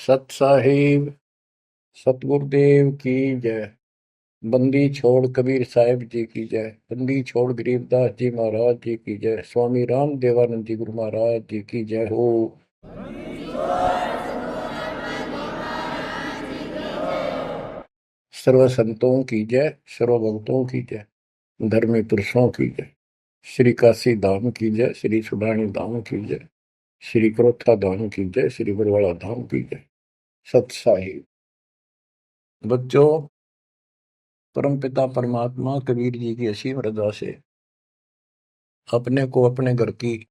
सत साहिब सतगुरुदेव की जय। बंदी छोड़ कबीर साहिब जी की जय। बंदी छोड़ गरीबदास जी महाराज जी की जय। स्वामी राम देवानंद जी गुरु महाराज जी की जय हो। सर्व संतों की जय, सर्व भक्तों की जय, धर्मी पुरुषों की जय। श्री काशी धाम की जय, श्री सुडानी धाम की जय, श्री क्रोथा धाम की जय, श्री बरवाड़ा धाम की जय। सत साहिब बच्चों, परमपिता परमात्मा कबीर जी की असीम रजा से अपने को अपने घर की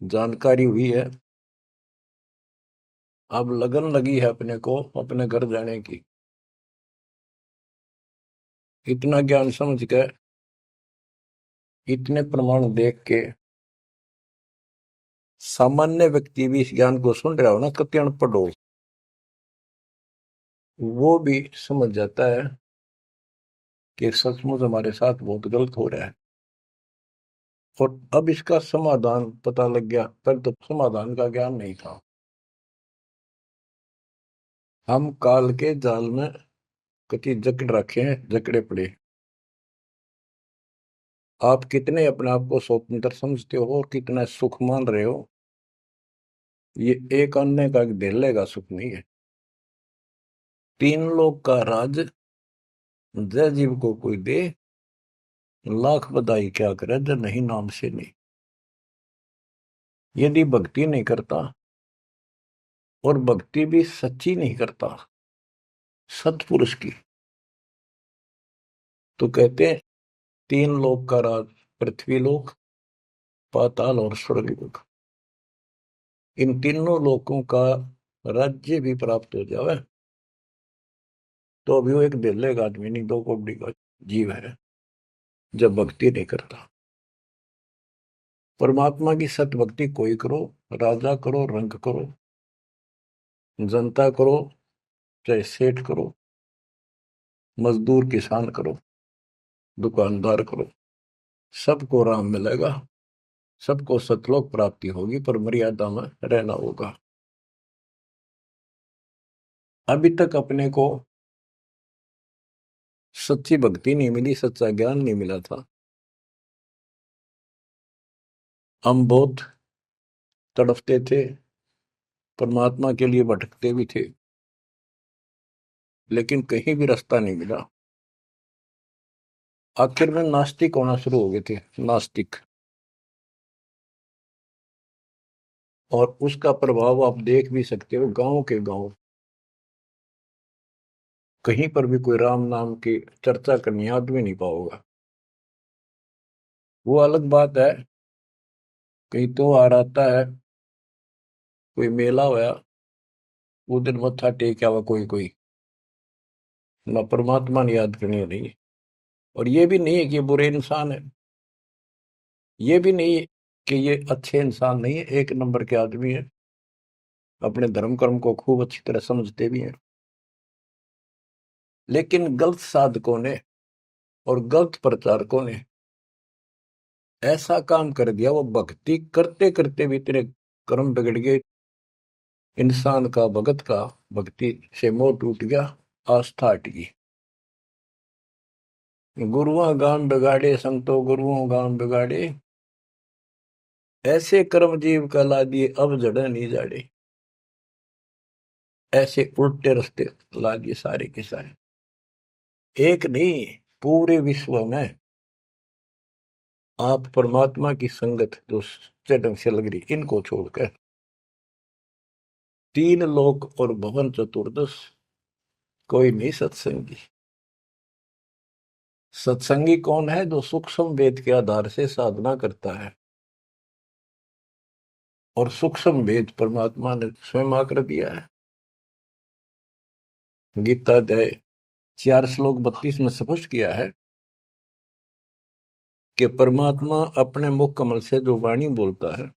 जानकारी हुई है। अब लगन लगी है अपने को अपने घर जाने की। इतना ज्ञान समझ के, इतने प्रमाण देख के सामान्य व्यक्ति भी इस ज्ञान को सुन रहा हो ना, कति अनपढ़ हो, वो भी समझ जाता है कि सचमुच हमारे साथ बहुत गलत हो रहा है। और अब इसका समाधान पता लग गया, पर तो समाधान का ज्ञान नहीं था। हम काल के जाल में कति जकड़ रखे हैं, जकड़े पड़े। आप कितने अपने आप को स्वतंत्र समझते हो और कितना सुख मान रहे हो, ये एक अन्य का एक धेले का सुख नहीं है। तीन लोक का राज जय जीव को कोई दे, लाख बधाई क्या करे जब नहीं नाम से नहीं। यदि भक्ति नहीं करता, और भक्ति भी सच्ची नहीं करता सतपुरुष की, तो कहते हैं तीन लोक का राज, पृथ्वी लोक, पाताल और स्वर्ग लोक, इन तीनों लोकों का राज्य भी प्राप्त हो जावे तो अभी वो एक दिल्ले का आदमी नहीं, दो कौड़ी का जीव है जब भक्ति नहीं करता। परमात्मा की सत भक्ति कोई करो, राजा करो, रंग करो, जनता करो, चाहे सेठ करो, मजदूर किसान करो, दुकानदार करो, सबको राम मिलेगा, सबको सतलोक प्राप्ति होगी, पर मर्यादा में रहना होगा। अभी तक अपने को सच्ची भक्ति नहीं मिली, सच्चा ज्ञान नहीं मिला था। हम बहुत तड़फते थे, परमात्मा के लिए भटकते भी थे, लेकिन कहीं भी रास्ता नहीं मिला। आखिर में नास्तिक होना शुरू हो गए थे, नास्तिक। और उसका प्रभाव आप देख भी सकते हो, गांव के गांव कहीं पर भी कोई राम नाम की चर्चा करनी आदमी नहीं पाओगा। वो अलग बात है, कहीं तो आ आता है, कोई मेला होया, वो दिन मत्था टेक आवा कोई कोई, ना परमात्मा ने याद करनी नहीं। और ये भी नहीं है कि ये बुरे इंसान है, ये भी नहीं है कि ये अच्छे इंसान नहीं है, एक नंबर के आदमी है, अपने धर्म कर्म को खूब अच्छी तरह समझते भी हैं। लेकिन गलत साधकों ने और गलत प्रचारकों ने ऐसा काम कर दिया, वो भक्ति करते करते भी इतने कर्म बिगड़ गए, इंसान का भगत का भक्ति से मोह टूट गया, आस्था हट गई। गुरुआ गान बिगाड़े संतो गुरुओं गान बिगाड़े, ऐसे कर्म जीव का ला दिए अब जड़े नहीं जाड़े। ऐसे उल्टे रास्ते ला दिए सारे के सारे। एक नहीं, पूरे विश्व में आप परमात्मा की संगत जो सच्चे ढंग से लग रही, इनको छोड़कर तीन लोक और भवन चतुर्दश कोई नहीं सत्संगी। सत्संगी कौन है? जो सूक्ष्म वेद के आधार से साधना करता है, और सूक्ष्म वेद परमात्मा ने स्वयं आकर दिया है। गीता अध्याय 4 श्लोक 32 में स्पष्ट किया है कि परमात्मा अपने मुख कमल से जो वाणी बोलता है,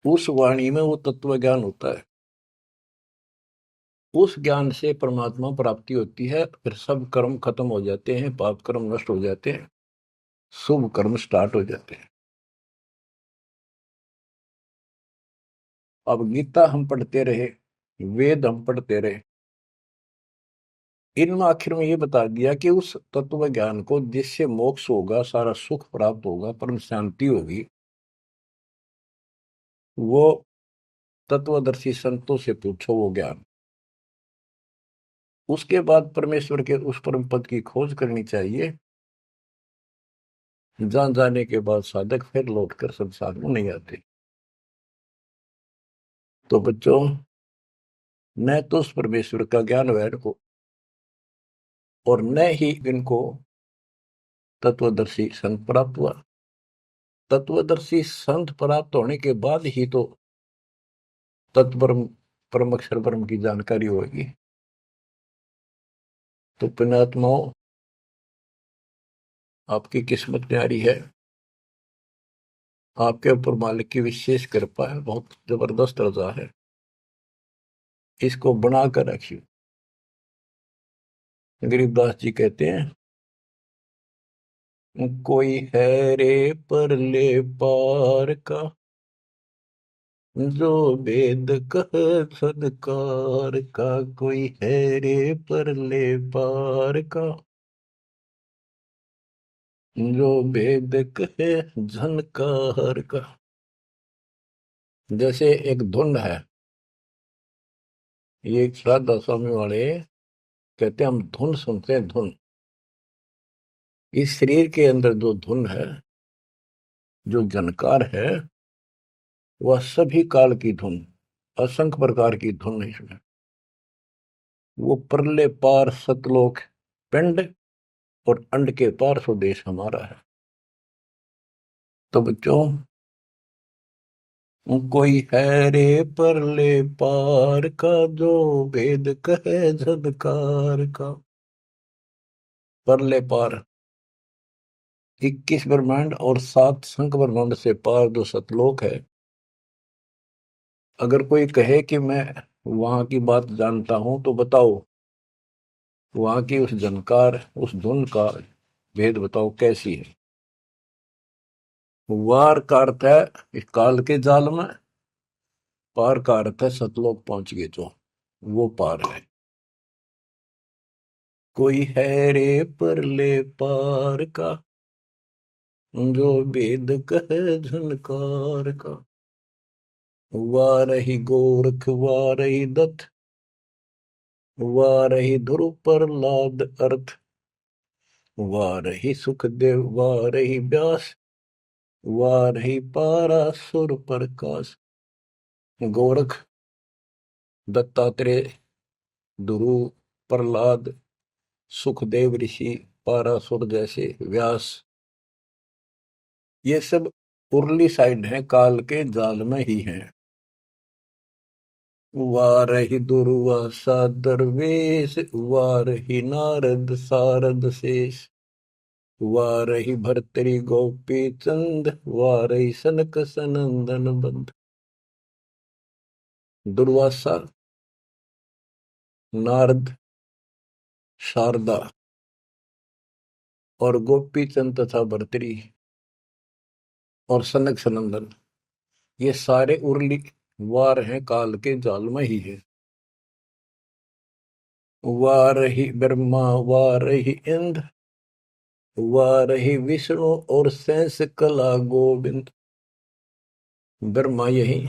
उस वाणी में वो तत्व ज्ञान होता है। उस ज्ञान से परमात्मा प्राप्ति होती है, फिर सब कर्म खत्म हो जाते हैं, पाप कर्म नष्ट हो जाते हैं, शुभ कर्म स्टार्ट हो जाते हैं। अब गीता हम पढ़ते रहे, वेद हम पढ़ते रहे, इनमें आखिर में ये बता दिया कि उस तत्व ज्ञान को जिससे मोक्ष होगा, सारा सुख प्राप्त होगा, परम शांति होगी, वो तत्वदर्शी संतों से पूछो वो ज्ञान। उसके बाद परमेश्वर के उस परम पद की खोज करनी चाहिए, जहां जाने के बाद साधक फिर लौटकर संसार में नहीं आते। तो बच्चों, न तो उस परमेश्वर का ज्ञान वैर को, और न ही इनको तत्वदर्शी संत प्राप्त हुआ। तत्वदर्शी संत प्राप्त होने के बाद ही तो तत्परम परम अक्षर ब्रह्म की जानकारी होगी। तो पुण्यात्माओं, आपकी किस्मत न्यारी है, आपके ऊपर मालिक की विशेष कृपा है, बहुत जबरदस्त रजा है, इसको बना कर रखिए। गरीबदास जी कहते हैं, कोई है रे परले पार का, जो वेद कह सदकार का। कोई है रे परले पार का, जो वेद कहे झनकार का। जैसे एक धुन है, ये एक श्राद्ध स्वामी वाले कहते हैं, हम धुन सुनते हैं, धुन। इस शरीर के अंदर जो धुन है, जो झनकार है, वह सभी काल की धुन, असंख्य प्रकार की धुन है इसमें। वो परले पार सतलोक पिंड और अंड के पार स्वदेश हमारा है। तो बच्चों, कोई है रे परले पार का, जो वेद कहे झनकार का। परले पार 21 ब्रह्मांड और 7 संख ब्रह्मांड से पार जो सतलोक है, अगर कोई कहे कि मैं वहां की बात जानता हूं, तो बताओ वहां की उस झनकार, उस धुन का भेद बताओ कैसी है। वार का अर्थ है इस काल के जाल में, पार का अर्थ है सतलोक पहुंच गए जो, वो पार है। कोई है रे परले पार का, जो वेद कहे झनकार का। वारही गोरख वारही दत्त, वारही ध्रुव प्रहलाद अर्थ। वारही सुखदेव वारही व्यास, वारही पारासुर प्रकाश। गोरख, दत्तात्रेय, ध्रुव, प्रहलाद, सुखदेव ऋषि, पारासुर जैसे, व्यास, ये सब उर्ली साइड है, काल के जाल में ही है। वारही दुर्वासा दरवेश, वारही नारद सारद शेष। वारही भर्तरी गोपी चंद, वारही सनक सनंदन बंद। दुर्वासा, नारद, शारदा और गोपी चंद तथा भर्तरी और सनक सनंदन, ये सारे उर्ली वार हैं, काल के जाल में ही है। वारही ब्रह्मा वारही इंद्र, वारही विष्णु और शेष कला गोविंद। ब्रह्मा यही,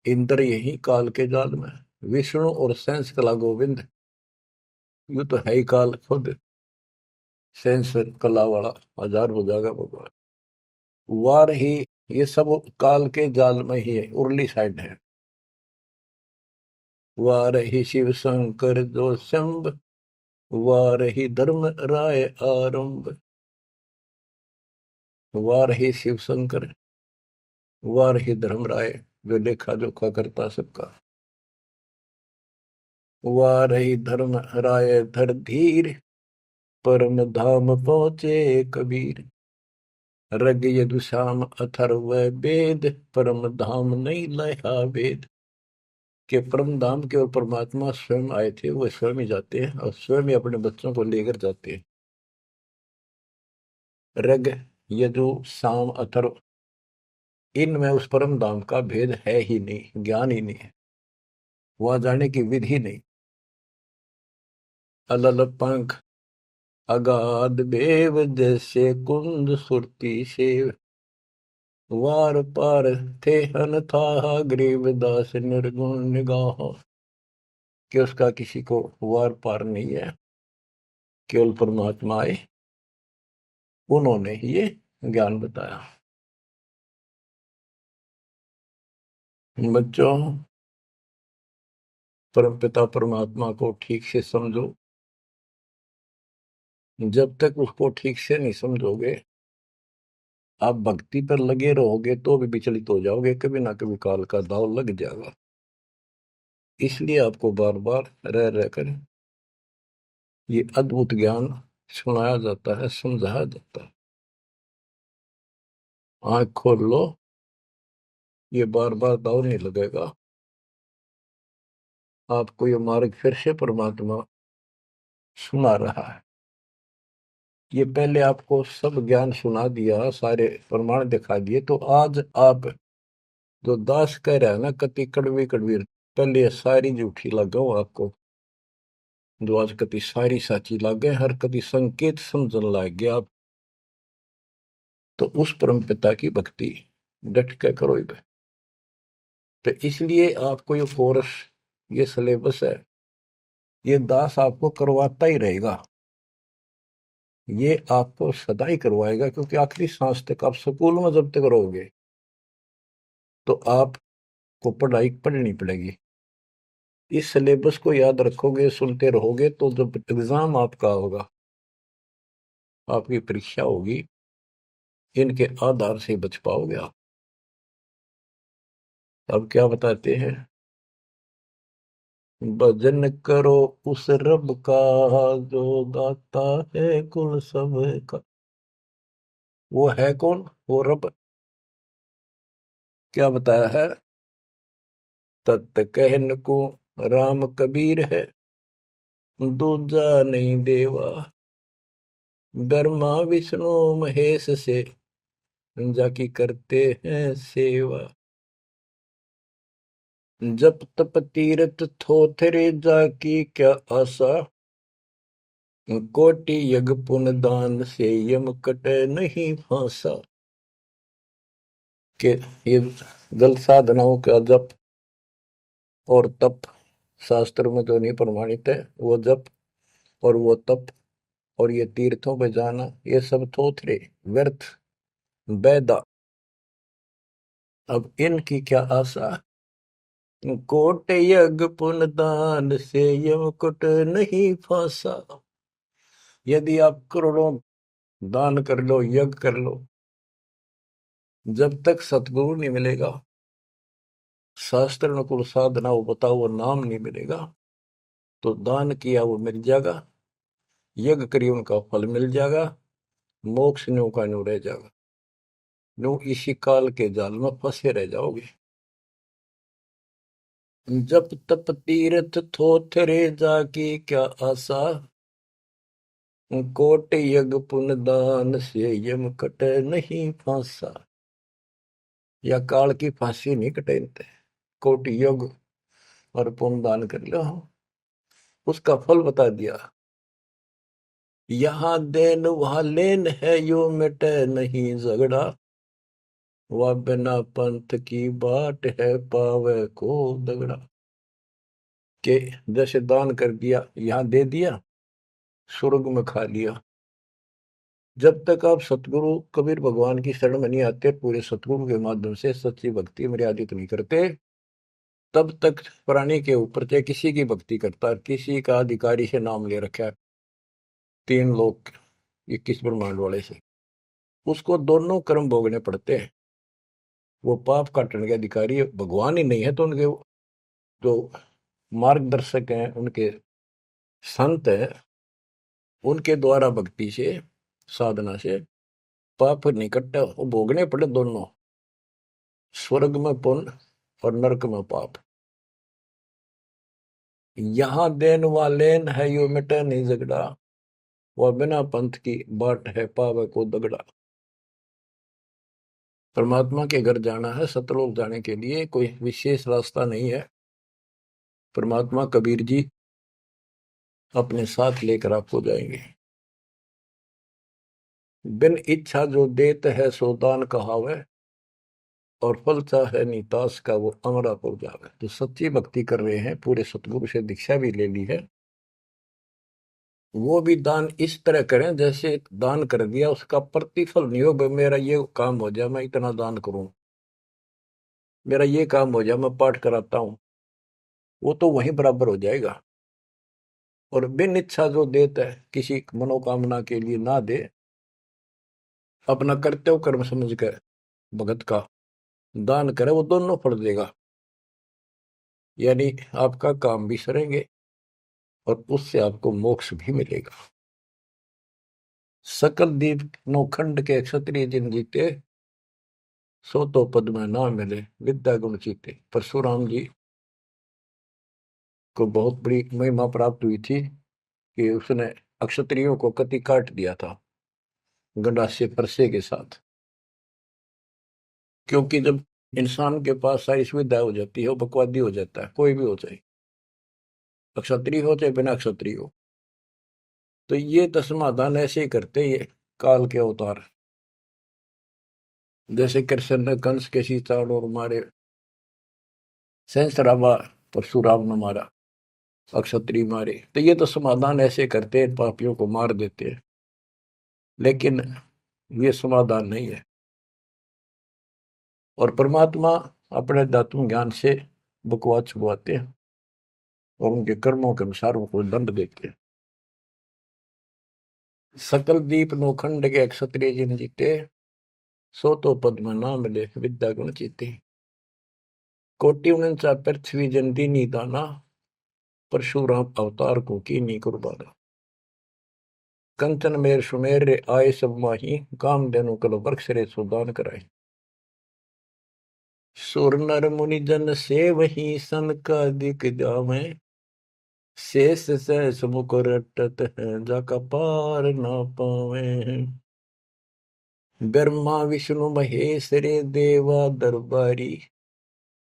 इंद्र यही काल के जाल में, विष्णु और शेष कला गोविंद, यू तो है ही काल खुद, शेष कला वाला हजार हो जाएगा भगवान। वार ही, ये सब काल के जाल में ही है, उर्ली साइड है। वार ही शिव शंकर जो शंभ, वार ही धर्म राय आरंभ। वार ही शिव शंकर, वार ही धर्म राय, जो लेखा जोखा करता सबका। वार ही धर्म राय धर धीर, परम धाम पहुंचे कबीर। रग यदुश्याम अथर्व वेद, परम धाम नहीं लया वेद। के परम धाम के और परमात्मा स्वयं आए थे, वो स्वयं ही जाते हैं और स्वयं ही अपने बच्चों को लेकर जाते हैं। रग, यजु, साम, अथर्व, इनमें उस परम धाम का भेद है ही नहीं, ज्ञान ही नहीं है, वहां जाने की विधि नहीं। अलल पंख अगाध बेव जैसे कुंद सुरती सेव, वार पार थे हन था गरीबदास निर्गुण निगाह। कि उसका किसी को वार पार नहीं है, केवल परमात्मा आए, उन्होंने ही ये ज्ञान बताया। बच्चों, परमपिता परमात्मा को ठीक से समझो। जब तक उसको ठीक से नहीं समझोगे, आप भक्ति पर लगे रहोगे तो भी विचलित हो जाओगे, कभी ना कभी काल का दाव लग जाएगा। इसलिए आपको बार बार रह रहकर ये अद्भुत ज्ञान सुनाया जाता है, समझाया जाता है। आंख खोल लो, ये बार बार दाव नहीं लगेगा। आपको ये मार्ग फिर से परमात्मा सुना रहा है। ये पहले आपको सब ज्ञान सुना दिया, सारे प्रमाण दिखा दिए, तो आज आप जो दास कह रहा है ना, कति कड़वी कड़वी, पहले ये सारी झूठी लगाओ आपको, जो आज कति सारी साची लागे, हर कति संकेत समझन लाग गया आप। तो उस परम पिता की भक्ति डट के करो। तो इसलिए आपको ये कोर्स, ये सिलेबस है, ये दास आपको करवाता ही रहेगा, ये आपको सदा ही करवाएगा, क्योंकि आखिरी सांस तक आप स्कूल में जब तक रहोगे तो आपको पढ़ाई पढ़नी पड़ेगी। इस सिलेबस को याद रखोगे, सुनते रहोगे, तो जब एग्जाम आपका होगा, आपकी परीक्षा होगी, इनके आधार से बच पाओगे आप। अब क्या बताते हैं, भजन करो उस रब का जो दाता है कुल सब का। वो है कौन? वो रब। क्या बताया है? तत् कहन को राम कबीर है, दूजा नहीं देवा, ब्रह्मा विष्णु महेश से जाकी करते हैं सेवा। जप तप तीरथ थोथरे जाकी क्या आशा, कोटि यज्ञ पुण्य दान से यम कटे नहीं फांसा। के ये गलत साधनाओं का जप और तप शास्त्र में जो नहीं प्रमाणित है, वो जप और वो तप और ये तीर्थों पे जाना, ये सब थोथरे व्यर्थ बैदा। अब इनकी क्या आशा? कोट यज्ञ पुण्य दान से यम कुट नहीं फांसा। यदि आप करोड़ों दान कर लो, यज्ञ कर लो, जब तक सतगुरु नहीं मिलेगा, शास्त्र अनुकूल साधना वो बताओ वो नाम नहीं मिलेगा, तो दान किया वो मिल जाएगा, यज्ञ करिए उनका फल मिल जाएगा, मोक्ष न्यू का न्यू रह जाएगा। न्यू इसी काल के जाल में फंसे रह जाओगे। जप तप तीर्थ थोथरे जाकी क्या आशा, कोट यज्ञ पुण्य दान से यम कटे नहीं फांसा। या काल की फांसी नहीं कटेनते, कोटि यज्ञ और पुण्य दान कर लो, उसका फल बता दिया। यहाँ देन वहां लेन है, यो मिटे नहीं झगड़ा, वह बिना पंथ की बाट है पावे को दगड़ा। के जैसे दान कर दिया, यहाँ दे दिया, स्वर्ग में खा लिया। जब तक आप सतगुरु कबीर भगवान की शरण में नहीं आते, पूरे सतगुरु के माध्यम से सच्ची भक्ति मर्यादित नहीं करते, तब तक प्राणी के ऊपर चाहे किसी की भक्ति करता है, किसी का अधिकारी से नाम ले रखा है, 3 लोग 21 ब्रह्मांड वाले से, उसको दोनों कर्म भोगने पड़ते हैं। वो पाप काटने के अधिकारी भगवान ही नहीं है, तो उनके जो मार्गदर्शक हैं, उनके संत हैं, उनके द्वारा भक्ति से, साधना से पाप नहीं कटता, वो भोगने पड़े दोनों, स्वर्ग में पुण्य और नरक में पाप। यहाँ देन वालेन है, यो मिटे नहीं झगड़ा, वह बिना पंथ की बाट है पावे को दगड़ा। परमात्मा के घर जाना है, सतलोक जाने के लिए कोई विशेष रास्ता नहीं है। परमात्मा कबीर जी अपने साथ लेकर आपको जाएंगे। बिन इच्छा जो देत है सो दान कहावे, और फल चाहे नितास का वो अमरापुर जावे। जो सच्ची भक्ति कर रहे हैं, पूरे सतगुरु से दीक्षा भी ले ली है, वो भी दान इस तरह करें जैसे दान कर दिया उसका प्रतिफल नहीं हो। मेरा ये काम हो जाए मैं इतना दान करूं, मेरा ये काम हो जाए मैं पाठ कराता हूं, वो तो वहीं बराबर हो जाएगा। और बिन इच्छा जो देता है, किसी मनोकामना के लिए ना दे, अपना कर्तव्य कर्म समझ कर भगत का दान करे, वो दोनों फल देगा। यानी आपका काम भी सरेंगे और उससे आपको मोक्ष भी मिलेगा। सकल दीप नौखंड के क्षत्रिय जिन जीते, सो तो पद में ना मिले विद्या गुण जीते। परशुराम जी को बहुत बड़ी महिमा प्राप्त हुई थी कि उसने अक्षत्रियों को कति काट दिया था गंडासे परसे के साथ। क्योंकि जब इंसान के पास सारी सुविधा हो जाती है, वो बकवादी हो जाता है, कोई भी हो चाहे, क्षत्रिय हो चाहे बिना क्षत्रिय हो। तो ये समाधान ऐसे ही करते, ये काल के अवतार। जैसे कृष्ण ने कंस के सीतान और मारे, सहस्रावा परशुराम ने मारा, अक्षत्रिय मारे, तो ये तो समाधान ऐसे करते हैं, पापियों को मार देते हैं। लेकिन ये समाधान नहीं है। और परमात्मा अपने दातुन ज्ञान से बकवाद छुड़वाते हैं और उनके कर्मों के अनुसार उनको दंड देते हैं। सकल दीप नौखंड के क्षत्रिय जिन जीते, सो तो पद में ना मिले विद्या गुण जीते। कोटि उनचा पृथ्वी जन दीनी दाना, परशुराम अवतार को कीनी कुर्बाना। कंचन मेर सुमेर रे आए सब माही, काम देनु कल वर्ष रे सुदान कराए। सुर नर मुनि जन से वही सन का दिख जावे, शेष सहस मुख रटत है जाका पार ना पावे। ब्रह्मा विष्णु महेश रे देवा दरबारी,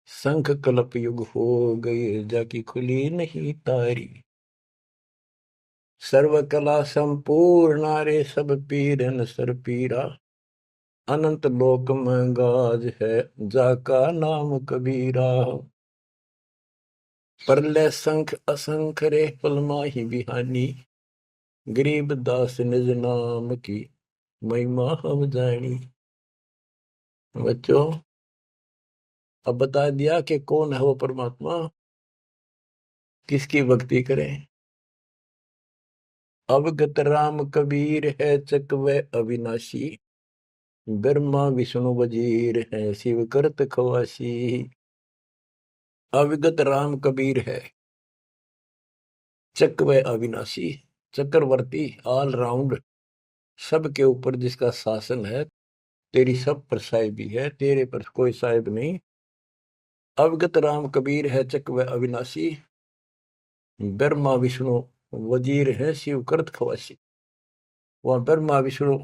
शंख कलप युग हो गए जाकी खुली नहीं तारी। सर्व कला संपूर्ण रे सब पीरन सर पीरा, अनंत लोक में गाज है जाका नाम कबीरा। परले संख असंख रे पल माही बिहानी, गरीब दास निज नाम की महिमा हम जानी। बच्चों, अब बता दिया कि कौन है वो परमात्मा, किसकी भक्ति करें। अवगत राम कबीर है चकवे अविनाशी, ब्रह्मा विष्णु वजीर है शिव करत खवासी। अविगत राम कबीर है, चकवे अविनाशी, चक्रवर्ती, ऑल राउंड, सबके ऊपर जिसका शासन है, तेरी सब पर साहिबी है, तेरे पर कोई साहिब नहीं। अवगत राम कबीर है चकवे अविनाशी, ब्रह्मा विष्णु वजीर है शिव करत खवासी। वह ब्रह्मा विष्णु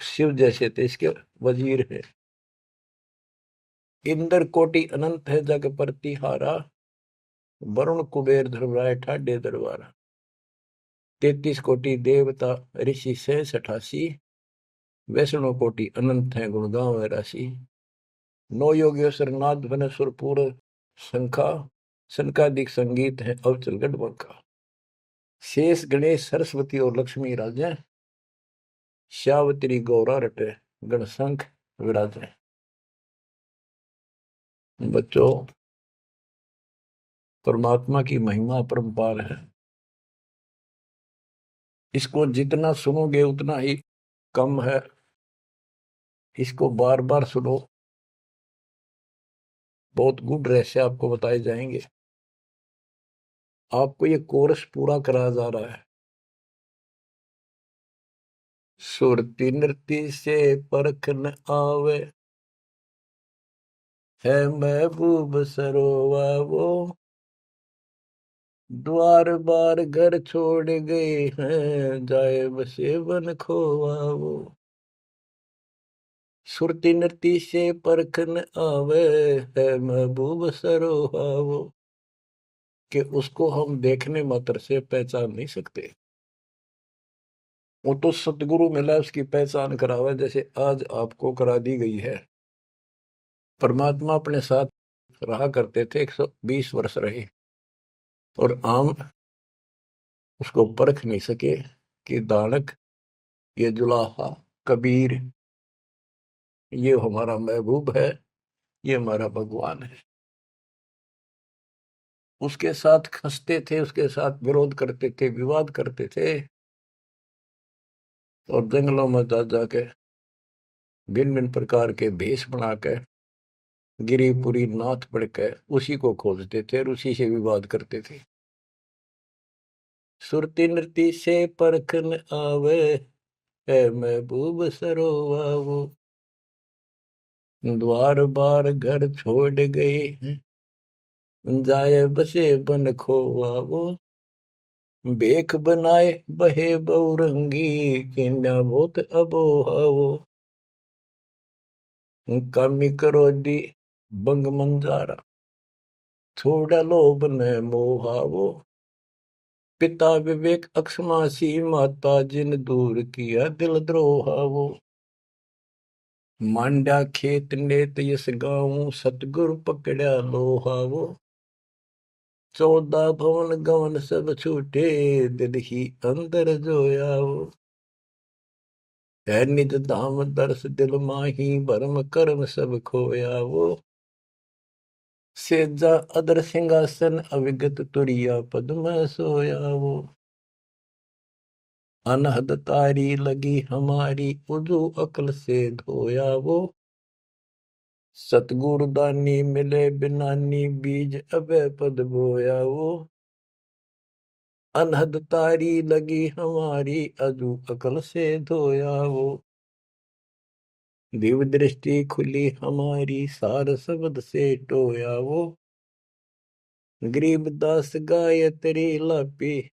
शिव जैसे थे, इसके वजीर है। इंद्र कोटि अनंत है जग प्रतिहारा, वरुण कुबेर धर्मराय ठाडे दरबारा। 33 कोटि देवता ऋषि से 88, वैष्णव कोटि अनंत है गुण गाँव राशि। नौ योगेश्वर नाद वन सुरपुर शंखा, शंकादिक संगीत है अवचल गढ़। शेष गणेश सरस्वती और लक्ष्मी राजे, श्यावत्री गौरा रटे गणशंख विराजे। बच्चों, परमात्मा की महिमा अपरंपार है। इसको जितना सुनोगे उतना ही कम है। इसको बार बार सुनो, बहुत गुड रहस्य आपको बताए जाएंगे। आपको ये कोर्स पूरा कराया जा रहा है। सुरती नृत्य से परख न आवे, है महबूब सरोवा वो, द्वार बार घर छोड़ गए हैं, जाए बसे बन खोवा वो। सुरती नृती से परखन आवे, है महबूब सरोहावो, कि उसको हम देखने मात्र से पहचान नहीं सकते। वो तो सतगुरु मिला उसकी पहचान करावे, जैसे आज आपको करा दी गई है। परमात्मा अपने साथ रहा करते थे, 120 वर्ष रहे, और आम उसको परख नहीं सके कि दानक, ये जुलाहा, कबीर, ये हमारा महबूब है, ये हमारा भगवान है। उसके साथ खसते थे, उसके साथ विरोध करते थे, विवाद करते थे, और जंगलों में जा जाके भिन्न भिन्न प्रकार के भेष बनाकर, गिरिपुरी नाथ पढ़कर उसी को खोजते थे और उसी से विवाद करते थे। सुरती नृती से परखन आवे, है महबूब सरोवावो, द्वार बार घर छोड़ गए, जाए बसे बन खोवावो, बेख बनाए बहे बहुरंगी, किन्या बहुत अबोहावो, कामी क्रोधी बंग मंजारा, छोड़ा लोभ न मोहावो, पिता विवेक अक्षमासी, माता जिन दूर किया दिल द्रोहावो, मांडा खेत नेत यस गाऊं, सतगुरु पकड़ा लोहावो, 14 भवन गवन सब छूटे, दिल ही अंदर जोयावो, है निज धाम दर्श दिल माही, भरम कर्म सब खोयावो, सेजा अदर सिंहासन अविगत तुरिया पद्म सोयावो, अनहद तारी लगी हमारी, उजू अकल से धोयावो, सतगुरु दानी मिले बिनानी, बीज अभय पद बोयावो, अनहद तारी लगी हमारी, अजू अकल से धोयावो, दिव्य दृष्टि खुली हमारी, सार शब्द से टोयावो, गरीब दास गाय तेरी लापी,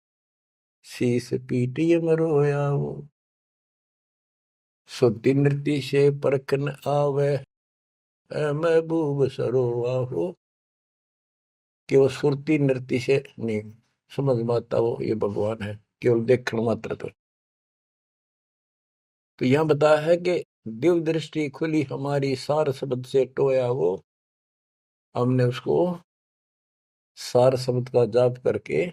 शीस पीटिय मरोयावो, सुती नृत्य से परखन आवे, है महबूब सरोवाहो, कि वो सुरती नृत्य से नहीं समझ में आता वो ये भगवान है, केवल देखने मात्र। तो यहां बताया है कि दिव्य दृष्टि खुली हमारी, सार शब्द से टोया वो, हमने उसको सार शब्द का जाप करके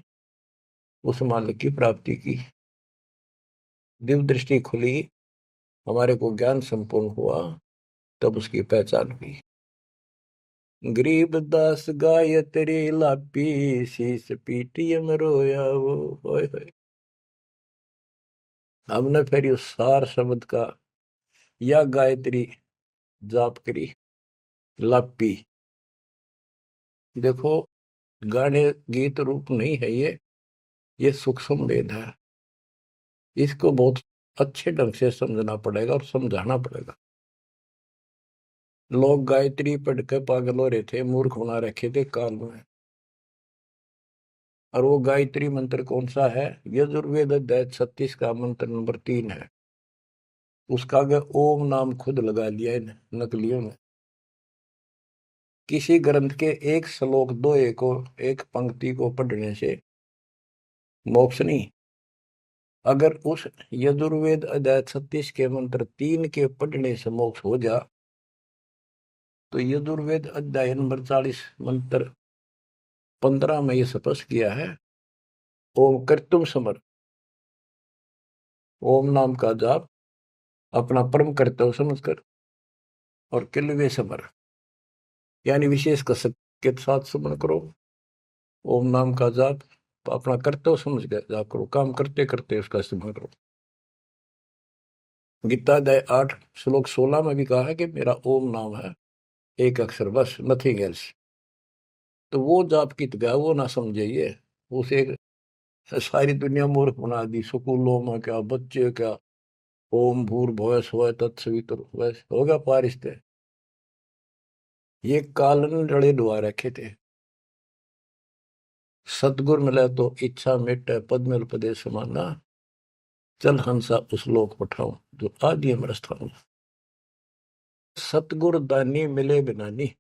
उस मालिक की प्राप्ति की। दिव्य दृष्टि खुली, हमारे को ज्ञान संपूर्ण हुआ, तब उसकी पहचान हुई। गरीब दास गाय तेरी लापी, शीस पीटियम रोया वो, होय होय। हमने फिर उस सार शब्द का या गायत्री जाप करी, लापी। देखो, गाने गीत रूप नहीं है ये सूक्ष्म वेद है। इसको बहुत अच्छे ढंग से समझना पड़ेगा और समझाना पड़ेगा। लोग गायत्री पढ़ के पागल हो रहे थे, मूर्ख बना रखे थे काल में। और वो गायत्री मंत्र कौन सा है? यजुर्वेद अध्याय 36 का मंत्र नंबर 3 है। उसका आगे ओम नाम खुद लगा लिया इन नकलियों ने। किसी ग्रंथ के एक श्लोक दोहे को, एक पंक्ति को पढ़ने से मोक्ष नहीं। अगर उस यजुर्वेद अध्याय 36 के मंत्र 3 के पढ़ने से मोक्ष हो जा, तो यजुर्वेद अध्याय नंबर 40 मंत्र 15 में ये स्पष्ट किया है, ओम कर्तुम समर, ओम नाम का जाप अपना परम कर्तव्य समझकर, और किलवे समर यानी विशेष कसक के साथ सुमन करो। ओम नाम का जाप अपना कर्तव्य समझ कर जाप करो, काम करते करते उसका स्मरण करो। गीता अध्याय 8 श्लोक 16 में भी कहा है कि मेरा ओम नाम है, एक अक्षर बस, नथिंग एल्स। तो वो जाप की गया वो ना समझिए, उसे सारी दुनिया मूर्ख बना दी। स्कूलों में क्या, बच्चे क्या, ओम भूर्भुवः स्वः तत्सवितुर्वरेण्यं होगा पारिस्ते, ये कालन लड़े डुआ रखे थे। सतगुर मिले तो इच्छा मिटे, पद्मल पदे समाना, चल हंसा उस लोक पठाऊं, जो आदि अमर स्थान। सतगुर दानी मिले बिनानी,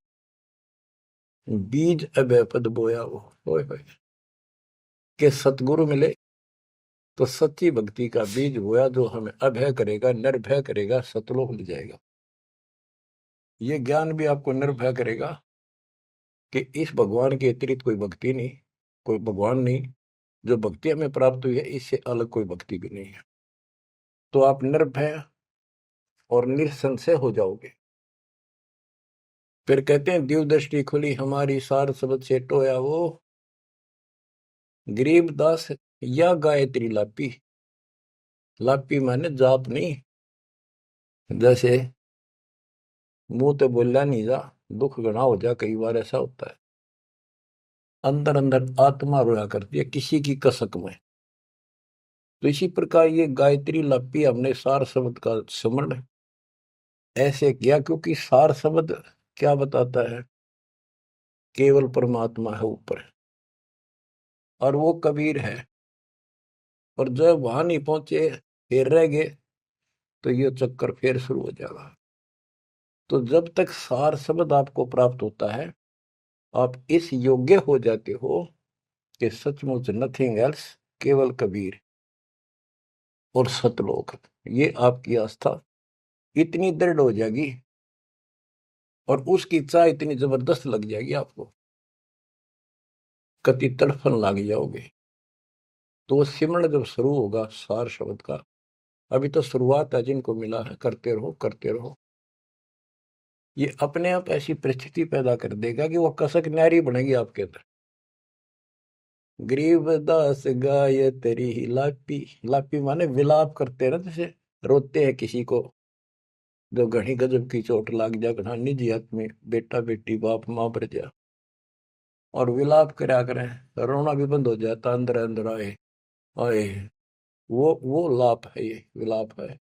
बीज अभय पद बोया वो। होय होय, के सतगुरु मिले तो सच्ची भक्ति का बीज बोया, जो हमें अभय करेगा, निर्भय करेगा, सतलोक ले जाएगा। ये ज्ञान भी आपको निर्भय करेगा कि इस भगवान के अतिरिक्त कोई भक्ति नहीं, कोई भगवान नहीं। जो भक्ति हमें प्राप्त हुई है, इससे अलग कोई भक्ति भी नहीं है। तो आप निर्भय और निसंशय हो जाओगे। फिर कहते हैं, दिव्य दृष्टि खुली हमारी, सार शब्द से टोया वो, गरीबदास या गायत्री लापी। लापी माने जाप नहीं, जैसे मुंह तो बोला नहीं जा, दुख गणा हो जा, कई बार ऐसा होता है। अंदर अंदर आत्मा रोया करती है किसी की कसक में। तो इसी प्रकार ये गायत्री लापी हमने सार शब्द का स्मरण ऐसे किया, क्योंकि सार शब्द क्या बताता है? केवल परमात्मा है ऊपर, और वो कबीर है। और जब वहां नहीं पहुंचे, फिर रह गए, तो ये चक्कर फिर शुरू हो जाएगा। तो जब तक सार शब्द आपको प्राप्त होता है, आप इस योग्य हो जाते हो कि सचमुच नथिंग एल्स, केवल कबीर और सतलोक। ये आपकी आस्था इतनी दृढ़ हो जाएगी और उसकी चाह इतनी जबरदस्त लग जाएगी आपको, कति तड़फन लग जाओगे। तो वो सिमरण जब शुरू होगा सार शब्द का, अभी तो शुरुआत है, जिनको मिला है करते रहो करते रहो। ये अपने आप ऐसी परिस्थिति पैदा कर देगा कि वो कसक न्यारी बनेगी आपके अंदर। गरीबदास गाय तेरी ही लापी। लापी माने विलाप करते हैं ना, जैसे रोते हैं किसी को जो घनी गजब की चोट लाग जा, घना निजी आदमी, बेटा बेटी बाप मां पर जा, और विलाप करा करें, रोना भी बंद हो जाता, अंदर अंदर आए आए। वो लाप है, ये विलाप है।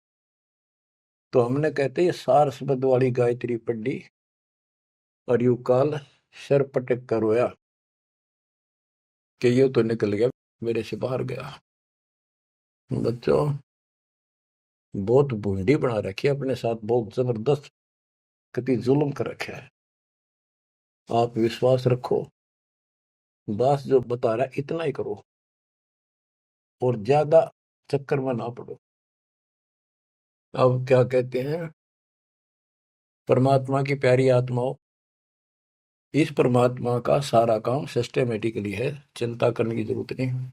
तो हमने कहते हैं सार शब्द वाली गायत्री पढ़ी और यू काल सर पटक कर रोया कि ये तो निकल गया, मेरे से बाहर गया। बच्चों, बहुत बूंदी बना रखी है अपने साथ, बहुत जबरदस्त, कति जुल्म कर रखा है। आप विश्वास रखो, दास जो बता रहा है इतना ही करो, और ज्यादा चक्कर में ना पड़ो। अब क्या कहते हैं, परमात्मा की प्यारी आत्माओं, इस परमात्मा का सारा काम सिस्टमेटिकली है, चिंता करने की जरूरत नहीं।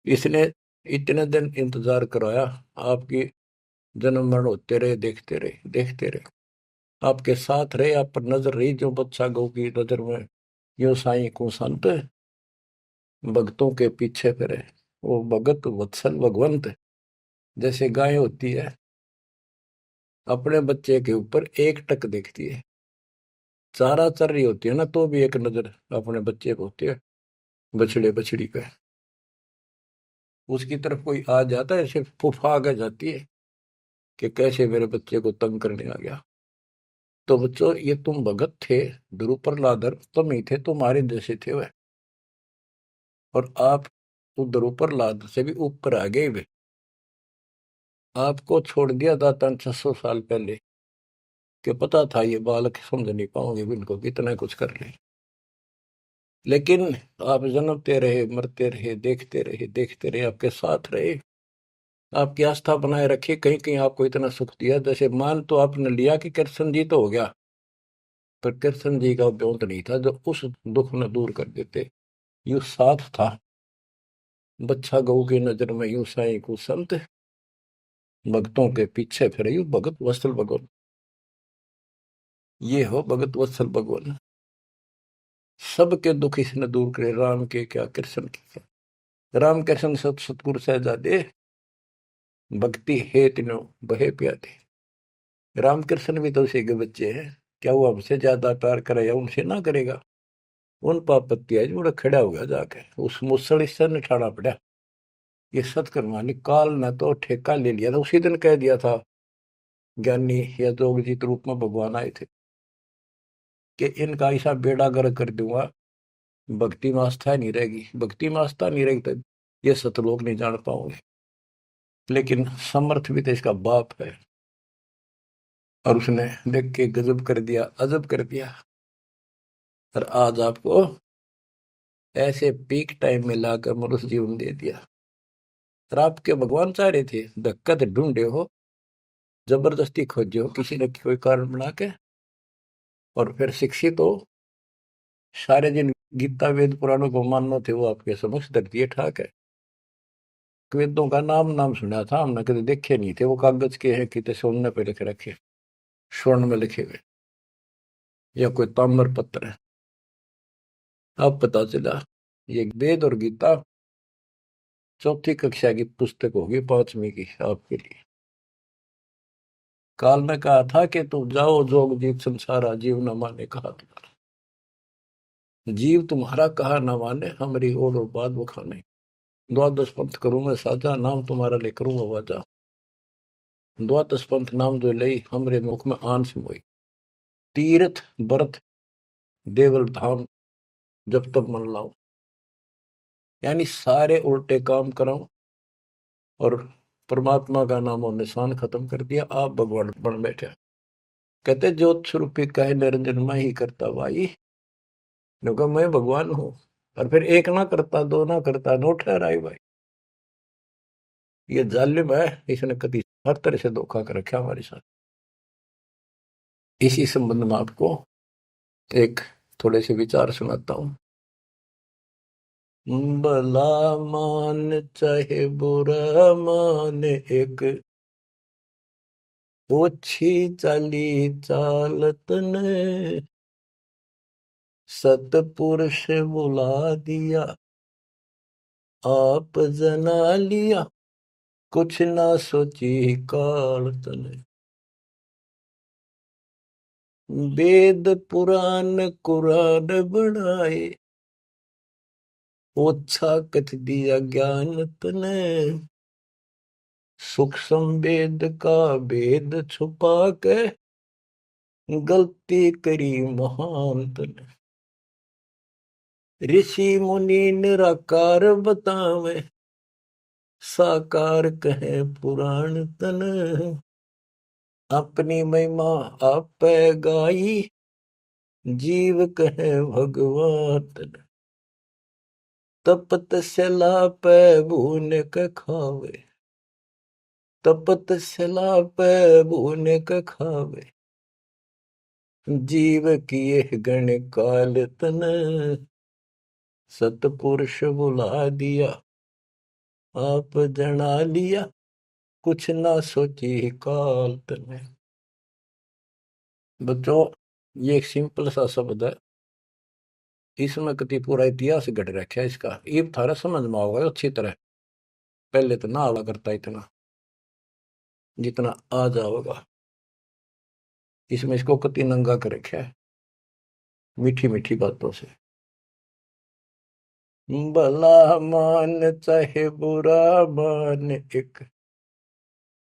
इसने इतने दिन इंतजार कराया, आपकी जन्म मरण होते रहे, देखते रहे देखते रहे, आपके साथ रहे, आप पर नजर रही, जो बच्चा गौ की नजर में यो साई को संत भक्तों के पीछे फिरे। वो भगत वत्सल भगवंत, जैसे गाय होती है अपने बच्चे के ऊपर एक टक देखती है, चारा चर रही होती है ना, तो भी एक नजर अपने बच्चे को होती है, बछड़े बछड़ी पे। उसकी तरफ कोई आ जाता है, सिर्फ फुफा आ जाती है कि कैसे मेरे बच्चे को तंग करने आ गया। तो बच्चों, ये तुम भगत थे, ध्रुव प्रहलादर तुम ही थे, तुम्हारे जैसे थे वह, और आप तो ध्रुव प्रहलाद से भी ऊपर आ गए वे। आपको छोड़ दिया था 600 साल पहले, कि पता था ये बालक समझ नहीं पाओगे, इनको कितना कुछ कर ले। लेकिन आप जन्मते रहे, मरते रहे, देखते रहे, आपके साथ रहे, आपकी आस्था बनाए रखी, कहीं कहीं आपको इतना सुख दिया। जैसे मान तो आपने लिया कि कृष्ण जी तो हो गया, पर कृष्ण जी का ब्योंत नहीं था जो उस दुख न दूर कर देते। यू साथ था, बच्चा गऊ की नजर में यू साई को संत भक्तों के पीछे फिरे, यू भगत वत्सल भगवान। ये हो भगत वत्सल भगवान, सबके दुख इसने दूर करे, राम के क्या कृष्ण के क्या। राम कृष्ण सब सतगुरु सहजादे, भक्ति है तीनों बहे प्यादे। रामकृष्ण भी तो उसी के बच्चे हैं, क्या वो हमसे ज्यादा प्यार करेगा? उनसे ना करेगा। उन पापत्ती है जो खड़ा हो गया जाके, उस मुसल इससे निठाना पड़ा। ये सतकर्मा ने काल ने तो ठेका ले लिया था, उसी दिन कह दिया था ज्ञानी या जोगजीत रूप में भगवान आए थे कि इनका ऐसा बेड़ा गर्क कर दूंगा, भक्ति में आस्था नहीं रहेगी, भक्ति में आस्था नहीं रहेगी तो ये सतलोक नहीं जान पाओगे। लेकिन समर्थ भी तो इसका बाप है। और उसने देख के गजब कर दिया, अजब कर दिया। और आज आपको ऐसे पीक टाइम में लाकर मनुष्य जीवन दे दिया। और आपके भगवान चाह रहे थे धक्का तो ढूंढे हो, जबरदस्ती खोजे हो किसी न कोई कारण बना के, और फिर शिक्षित हो, सारे जिन गीता वेद पुराणों को मानना थे वो आपके समक्ष धर दिए ठाक है। वेदों का नाम नाम सुना था हमने, कभी देखे नहीं थे। वो कागज के हैं, कितने सोने पे लिख रखे, स्वर्ण में लिखे हुए, या कोई ताम्र पत्र है। अब पता चला ये वेद और गीता चौथी कक्षा की पुस्तक होगी, 5वीं की आपके लिए। काल ने कहा था कि तुम जाओ जोग जीव संसारा, जीव न माने कहा तुम्हारा। जीव तुम्हारा कहा न माने, हमारी ओर और बात वो खाने। द्वादश पंथ करूंगा साजा, नाम तुम्हारा ले करूंगा वाजा। द्वादश पंथ नाम जो लई, हमरे मुख में आन से मोई। तीर्थ व्रत देवल धाम, जब तक मन लाओ। यानी सारे उल्टे काम कराओ और परमात्मा का नाम और निशान खत्म कर दिया, आप भगवान बन बैठे। कहते ज्योत स्वरूपी कहे निरंजन मैं ही करता भाई, क्योंकि मैं भगवान हूं। और फिर एक ना करता, दो ना करता, नो ठहराई भाई। ये जालिम है, इसने कभी हर तरह से धोखा कर रखा हमारे साथ। इसी संबंध में आपको एक थोड़े से विचार सुनाता हूं। भला मान चाहे बुरा मान, एक ओछी चाली चालत ने, सतपुरुष बुला दिया आप जना लिया, कुछ ना सोची काल तने। वेद पुराण कुरान बढ़ाए, ओछा कथ दिया ज्ञान तने। सूक्ष्म वेद का भेद छुपा के, गलती करी महान तने। ऋषि मुनि निराकार बतावे, साकार कहे पुराण तन। अपनी महिमा आप गाई, जीव कहे भगवान तन। तपत सला पे भून के खावे, तपत सला पे भून के खावे। जीव किए गण काल तन, सतपुरुष बुला दिया आप जना लिया, कुछ ना सोची काल तने। बच्चों, ये एक सिंपल सा शब्द है, इसमें कति पूरा इतिहास घट रखा है इसका। ये थारा समझ में आओगे अच्छी तरह। पहले तो ना आवा करता इतना जितना आ जाओगा। इसमें इसको कति नंगा कर रखा है मीठी मीठी बातों से। भला मान चाहे बुरा मान, एक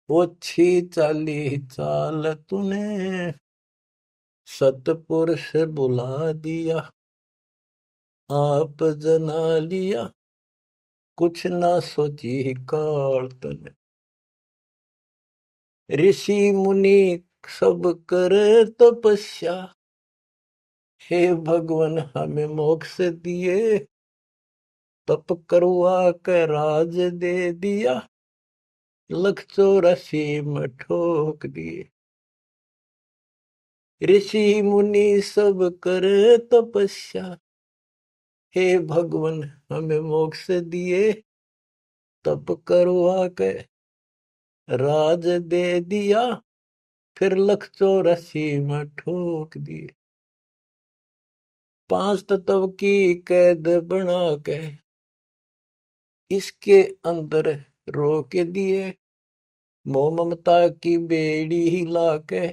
ओछी चाली चाल तूने। सतपुरुष बुला दिया आप जना लिया, कुछ ना सोची काल तने। ऋषि मुनि सब करे तपस्या, हे भगवान हमें मोक्ष दिए। तप करवा के राज दे दिया, 184 में ठोक दिए। ऋषि मुनि सब करे तपस्या, हे भगवान हमें मोक्ष दिए। तप करवा के राज दे दिया, फिर 184 में ठोक दिए। 5 तत्व की कैद बना के इसके अंदर रोक दिए। मोह ममता की बेड़ी हिला के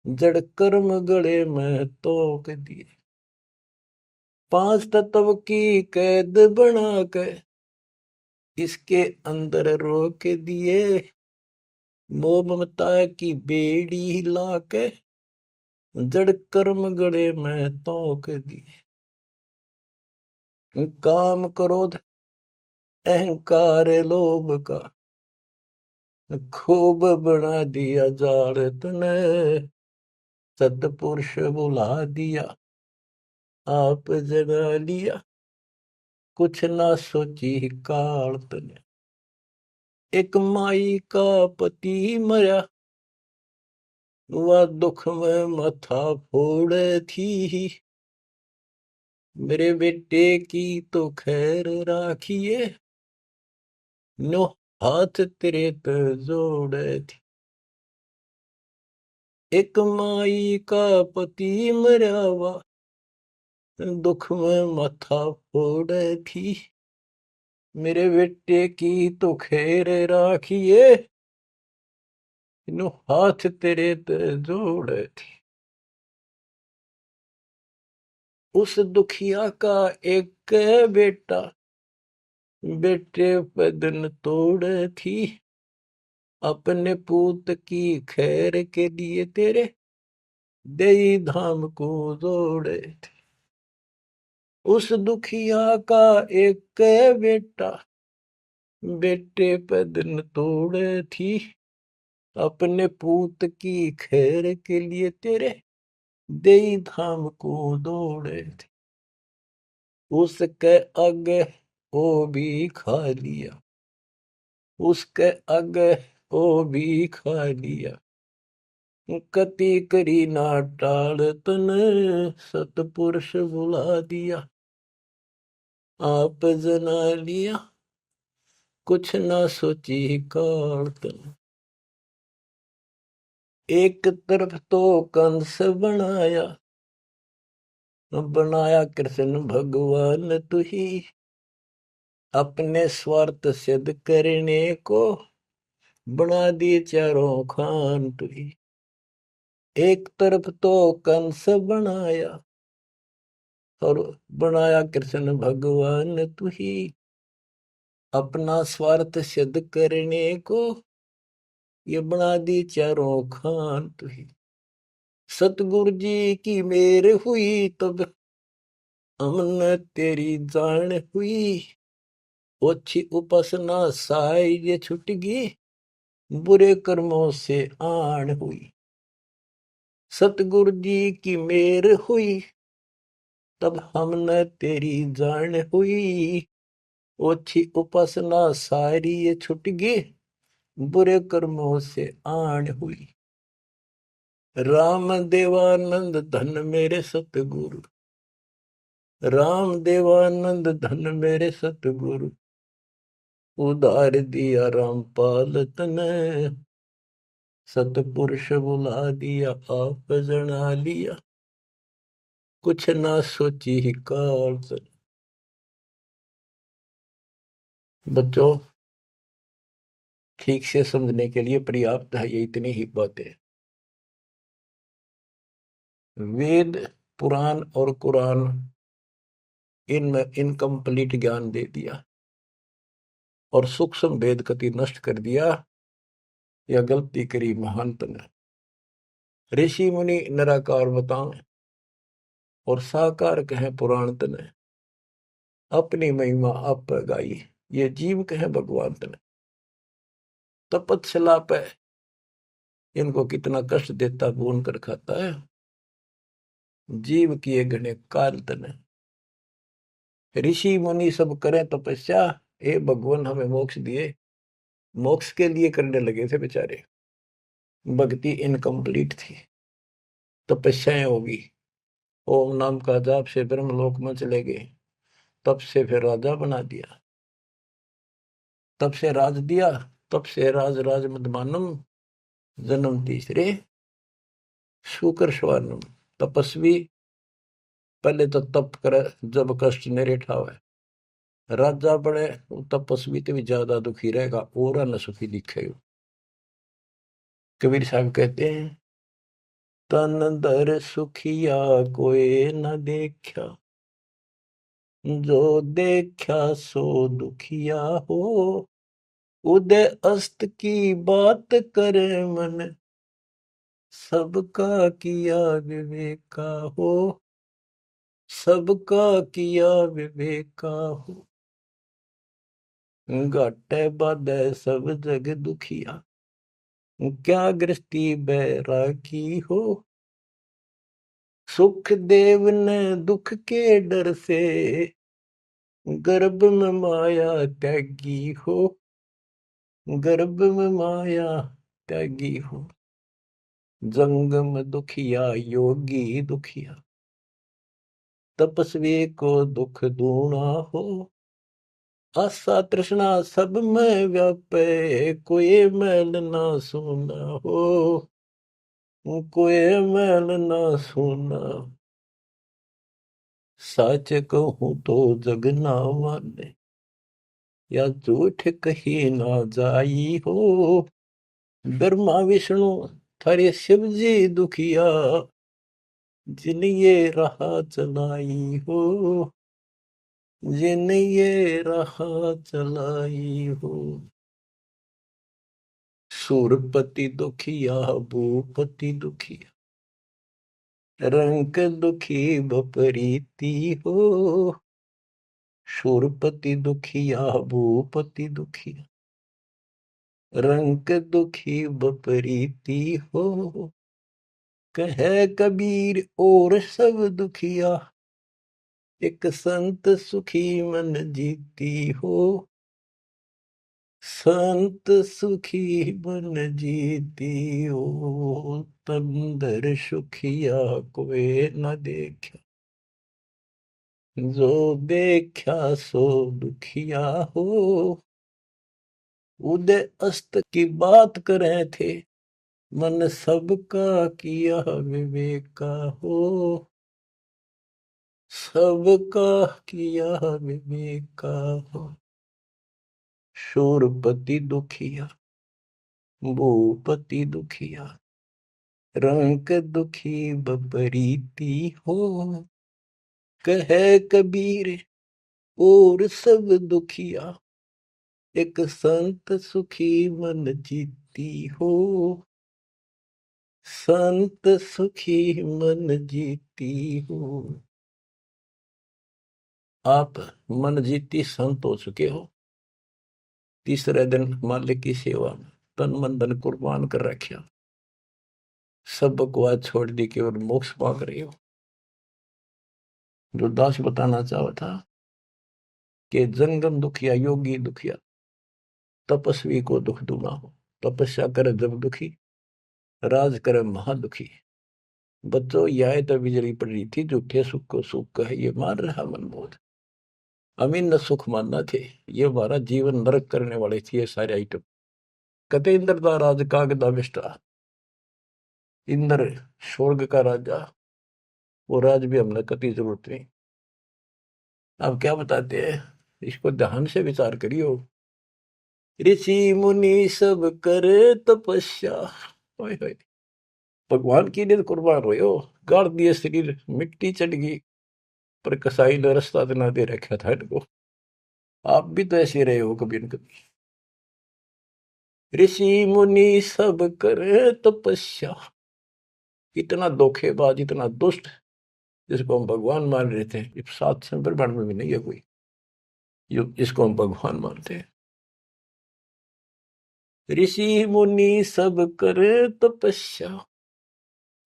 जड़ कर्म गले में तोक दिए। 5 तत्व की कैद बना के इसके अंदर रोक दिए। मोह ममता की बेड़ी हिला के जड़ कर्म गले में तोक दिए। काम क्रोध अहंकार लोभ का खूब बना दिया जाल तने, सतपुरुष बुला दिया, आप जगा लिया, कुछ ना सोची काल तने। एक माई का पति मरा, वह दुख में माथा फोड़े थी, मेरे बेटे की तो खैर राखिए, नो हाथ तेरे पे जोड़े थी। एक माई का पति मरा, वह दुख में माथा फोड़े थी, मेरे बेटे की तो खैर राखिए, नो हाथ तेरे पे जोड़े थी। उस दुखिया का एक बेटा, बेटे पे दिन तोड़े थी, अपने पूत की खैर के लिए तेरे देई धाम को जोड़े थे। उस दुखिया का एक बेटा, बेटे पे दिन तोड़े थी, अपने पूत की खैर के लिए तेरे देई धाम को दौड़े थे। उसके आगे वो भी खा लिया, उसके आगे वो भी खा लिया, कति करी ना टाल तने, सतपुरुष बुला दिया, आप जना लिया, कुछ ना सोची काल तने। एक तरफ तो कंस बनाया, बनाया कृष्ण भगवान तू ही, अपने स्वार्थ सिद्ध करने को बना दिए चारों खान तू ही। एक तरफ तो कंस बनाया, और बनाया कृष्ण भगवान तू ही, अपना स्वार्थ सिद्ध करने को ये बना दी चारों खान तू ही। सतगुरु जी की मेर हुई तब हमने तेरी जान हुई, ओछी उपासना साई छुट गई, बुरे कर्मों से आन हुई। सतगुरु जी की मेर हुई तब हमने तेरी जान हुई, ओछी उपासना सारी ये छुट गई, बुरे कर्मों से आन हुई। राम देवानंद धन मेरे सतगुरु, राम देवानंद धन मेरे सतगुरु, उधार दिया रामपाल तने, सतपुरुष बुला दिया, आप जना लिया, कुछ ना सोची ही काल तने। बच्चों, ठीक से समझने के लिए पर्याप्त है ये इतनी ही बातें। वेद, पुराण और कुरान इनमें इनकम्प्लीट ज्ञान दे दिया और सूक्ष्म भेद कति नष्ट कर दिया, या गलती करी महांत ने। ऋषि मुनि निराकार बताएं और साकार कहें पुराण तने, अपनी महिमा आप गाई, ये जीव कहें भगवान तने। तपस्या पे इनको कितना कष्ट देता भून कर खाता है, जीव किए गणे काल तने। ऋषि मुनि सब करें तपस्या, हे भगवान हमें मोक्ष दिए, मोक्ष के लिए करने लगे थे बेचारे, भक्ति इनकम्प्लीट थी, तपस्याएं होगी, ओम नाम का जाप से ब्रह्मलोक में चले गए, तब से फिर राजा बना दिया, तब से राज दिया, तब से राज राज मदमानम, जन्म तीसरे शुकर स्वानम। तपस्वी पहले तो तप करे जब कष्ट निरे ठावे, राजा बड़े तपस्वी तो भी ज्यादा दुखी रहेगा और न सुखी दिखेगा। कबीर साहब कहते हैं, तन दर सुखिया कोई न देखा, जो देखा सो दुखिया हो, उदय अस्त की बात करे मन, सबका किया विवेका हो, सबका किया विवेका हो। घाटे बाधे सब जग दुखिया, क्या गृहस्थी बैरागी हो, सुख देव ने दुख के डर से, गर्भ में माया त्यागी हो, गर्भ में माया त्यागी हो। जंगम दुखिया योगी दुखिया, तपस्वी को दुख दूना हो। आशा तृष्णा सब में व्यापे, कोई मैल ना सुना हो, कोई मैल ना सुना। सच कहूं तो जग ना माने, या झूठ कही ना जाई हो। ब्रह्मा विष्णु थारे शिव जी दुखिया, जिन ये राह चलाई हो, जिन ये राह चलाई हो। सूरपति दुखिया भूपति दुखिया, रंक दुखी बपरीती हो। सूरपति दुखिया भूपति दुखिया, रंक दुखी बपरीती हो। कहे कबीर और सब दुखिया, एक संत सुखी मन जीती हो। संत सुखी मन जीती हो, तंदर सुखिया कोई न देखा, जो देखा सो दुखिया हो। उदय अस्त की बात करे थे, मन सबका किया विवेका हो। सबका किया विवेका हो। शूरपति दुखिया भूपति दुखिया, रंक दुखी बपरीती हो। कहे कबीर और सब दुखिया, एक संत सुखी मन जीती हो। संत सुखी मन जीती हो। आप मन जीती संत हो चुके हो। तीसरे दिन मालिक की सेवा में तन मन धन कुर्बान कर रखा, सब बकवास छोड़ दी, केवल मोक्ष मांग रही हो। जो दास बताना चाहा था कि जंगम दुखिया योगी दुखिया, तपस्वी को दुख दूना हो। तपस्या करे जब दुखी, राज करे महादुखी। बच्चों यह तो बिजली पड़ रही थी, झूठे सुख को सुख कहे ये मान रहा मनमोद। अमीन न सुख मानना थे, ये हमारा जीवन नरक करने वाले थी ये सारे आइटम। कते इंद्र का राज कागदा विष्टा, इंद्र स्वर्ग का राजा, वो राज भी हमने कति जरूरत नहीं। अब क्या बताते हैं, इसको ध्यान से विचार करियो। ऋषि मुनि सब करे तपस्या, ओए होए, भगवान की लिए कुर्बान हो, गाड़ दिए शरीर, मिट्टी चढ़ गई, पर कसाई ने रास्ता ना दे रखा था इनको। आप भी तो ऐसे रहे हो कभी न कभी। ऋषि मुनि सब करे तपस्या, इतना धोखेबाज इतना दुष्ट जिसको हम भगवान मान रहे थे, इस सात से ब्रह्मांड में भी नहीं है कोई जिसको हम भगवान मानते हैं। ऋषि मुनि सब करे तपस्या,